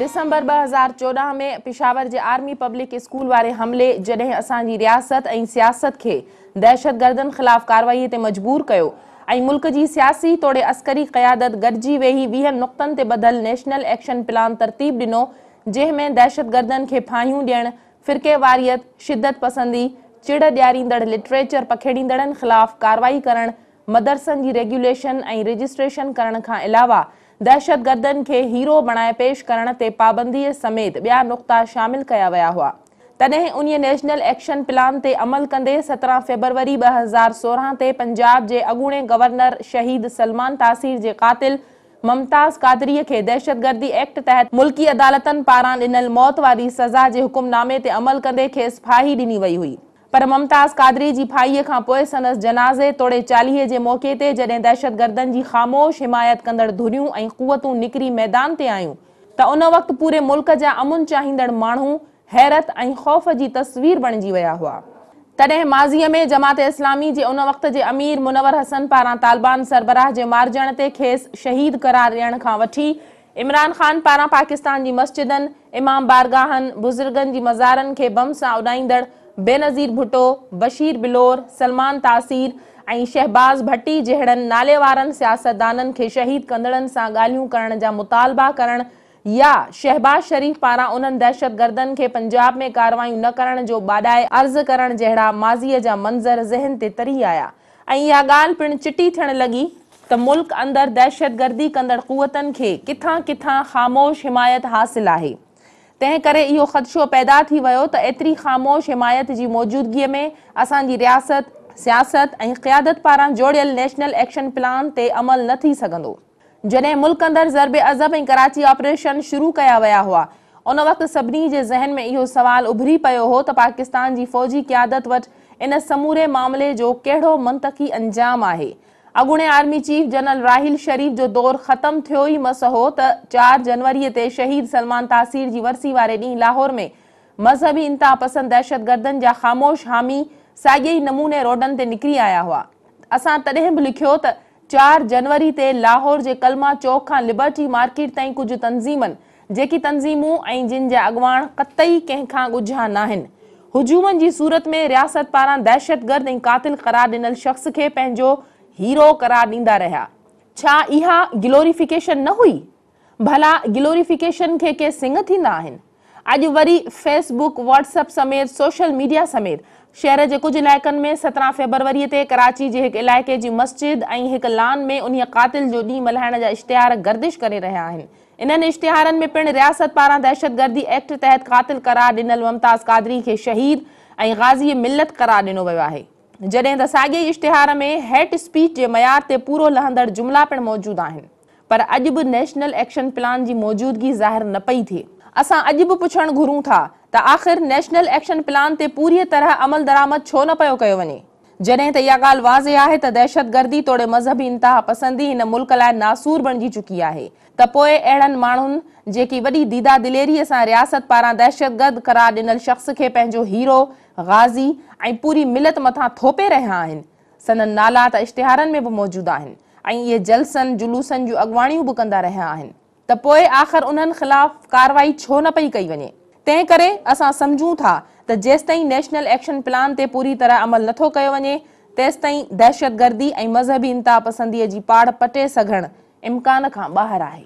December 2014 में पेशावर के army public school वारे हमले जडें असांजी रियासत और सियासत के दहशतगर्दन खिलाफ कार्रवाई ते मजबूर कयो और मुल्क की सियासी तोड़े अस्करी क़यादत गॾिजी वेही 20 नुक़्तन ते बदल नेशनल एक्शन प्लान तरतीब दिनो, जंहिंमें दहशतगर्दन के फाहियूं ॾियण, फ़िरके वारियत, शिद्दत पसंदी, चिड़ ॾियारींदड़ लिटरेचर पखेड़ींदड़न खिलाफ कार्रवाई करण, मदरसन की रेगुलेशन और रजिस्ट्रेशन करण का अलावा दहशतगर्दन के हीरो बनाए पेश करण ते पाबंदी समेत ॿिया नुक़्ता शामिल कया विया हुआ। तॾहिं उन नेशनल एक्शन प्लान ते अमल कंदे 17 फरवरी 2016 ते पंजाब के अगूणे गवर्नर शहीद सलमान तासीर के कातिल मुमताज़ कादरी के दहशतगर्दी एक्ट तहत मुल्की अदालतन पारां ॾिनल मौत वारी सज़ा के हुकुमनामे ते अमल कंदे खेस फाही ॾिनी वई हुई। पर मुमताज़ कादरी की फाही खां पोइ संदसि जनाज़े तोड़े 40 के मौक़े ते जॾहिं दहशतगर्दन की खामोश हिमायत कंदड़ धुरियूं ऐं क़ुवतूं निकरी मैदान ते आयूं त उन वक्त पूरे मुल्क जा अमुन चाहींदड़ माण्हू हैरत और खौफ की तस्वीर बणिजी विया हुआ। तॾहिं माज़ीअ में जमात इस्लामी के उन वक्त के अमीर मुनवर हसन पारां तालिबान सरबराह के मारजण ते खेस शहीद करार ॾियण खां वठी इमरान खान पारां पाकिस्तान की मस्जिदन, इमाम बारगाहन, बुजुर्गन की मज़ारन के बम सां उॾाईंदड़ बेनज़ीर भुट्टो, बशीर बिलोर, सलमान तासीर और शहबाज भट्टी जहिड़नि नाले वारनि सियासतदाननि के शहीद कंदड़नि सां ॻाल्हियूं करण जा मुतालबा करण या शहबाज शरीफ पारां उन्हनि दहशतगर्दन के पंजाब में कार्रवाई न करण जो बाडाए अर्ज़ करण जहिड़ा माज़ीअ जा मंज़र ज़हन ते तरी आया ऐं इहा ॻाल्हि पिण चिटी थियण लगी त मुल्क अंदर दहशतगर्दी कंदड़ क़ुवतन के किथां किथां खामोश हिमायत हासिल है। तंहिं करे इहो ख़दशो पैदा थी वियो त एतरी खामोश हिमायत की मौजूदगी में असांजी रियासत, सियासत और क़यादत पारां जोड़ियल नेशनल एक्शन प्लान ते अमल न थी सघंदो। जॾहिं मुल्क अंदर ज़रबे अज़ब और कराची ऑपरेशन शुरू कया विया हुआ, उन वक्त सभिनी के ज़हन में इहो सवाल उभरी पियो हो त पाकिस्तान की फ़ौजी क़यादत वटि इन समूरे मामले जो कहिड़ो मंतकी अंजाम आहे। अगूणे आर्मी चीफ जनरल राहिल शरीफ जो दौर खत्म थियो ही मस हो त 4 जनवरी ते शहीद सलमान तासीर की वरसी वारे ॾींहुं लाहौर में मजहबी इंतहा पसंद दहशतगर्दन जा खामोश हामी साॻिए ही नमूने रोडन ते निकरी आया हुआ। असां तॾहिं भी लिखियो त 4 जनवरी ते लाहौर के कलमा चौक खां लिबर्टी मार्केट ताईं कुछ तंजीमन जेकी तंजीमूं ऐं जिन जा अगवान कतई कंहिंखां ॻुझा नाहिन, हुजूमन की सूरत में रियासत पारां दहशतगर्द ऐं कातिल करार ॾिनल शख्स के पंहिंजो हीरो करार ॾींदा रहा। छा इहा ग्लोरिफिकेशन न हुई? भला ग्लोरिफिकेशन के सिंग थींदा आहिनि? अॼु वरी फेसबुक, व्हाट्सएप समेत सोशल मीडिया समेत शहर के कुछ इलाइक़नि में 17 फरवरी ते कराची के एक इलाइक़े की मस्जिद और एक लान में उन कातिल जो ॾींहुं मल्हाइण जा इश्तिहार गर्दिश करे रहा आहिनि। इन्हनि इश्तिहारनि में पिण रियासत पारां दहशतगर्दी एक्ट तहत कातिल करार ॾिनल मुमताज़ कादरी के शहीद और गाज़ी मिल्लत करार ॾिनो वियो आहे। जॾहिं त साॻे इश्तिहार में हेट स्पीच के मयार ते पूरो लहंदड़ जुमला पिण मौजूद आहिनि। पर अॼु भी नेशनल एक्शन प्लान की मौजूदगी ज़ाहिर न पई थिए। असां अॼु भी पुछण घुरूं था त आख़िर नेशनल एक्शन प्लान ते पूरी तरह अमल दरामद छो न पियो कयो वञे, जॾहिं त इहा ॻाल्हि वाज़े आहे त दहशतगर्दी तोड़े मज़हबी इंतहा पसंदी हिन मुल्क लाइ नासूर बणिजी चुकी आहे त पोइ अहिड़नि माण्हुनि जेकी वॾी दीदा दिलेरीअ सां रियासत पारां दहशतगर्द करार ॾिनल शख्स के पंहिंजो हीरो, गाज़ी ऐं पूरी मिलत मथां थोपे रहिया आहिनि, संदन नाला त इश्तिहारनि में भी मौजूद आहिनि ऐं इहे जलसन जुलूसन जूं अॻवाणियूं भी कंदा रहिया आहिनि त पोइ आख़िर उन्हनि खिलाफ़ कार्रवाई छो न पई कई वञे। तंहिं करे असां सम्झूं था त जेसिताईं नेशनल एक्शन प्लान ते पूरी तरह अमल नथो कयो वञे तेसिताईं दहशतगर्दी ऐं मज़हबी इंतहा पसंदीअ जी पाड़ पटे सघण इम्कान खां ॿाहिरि आहे।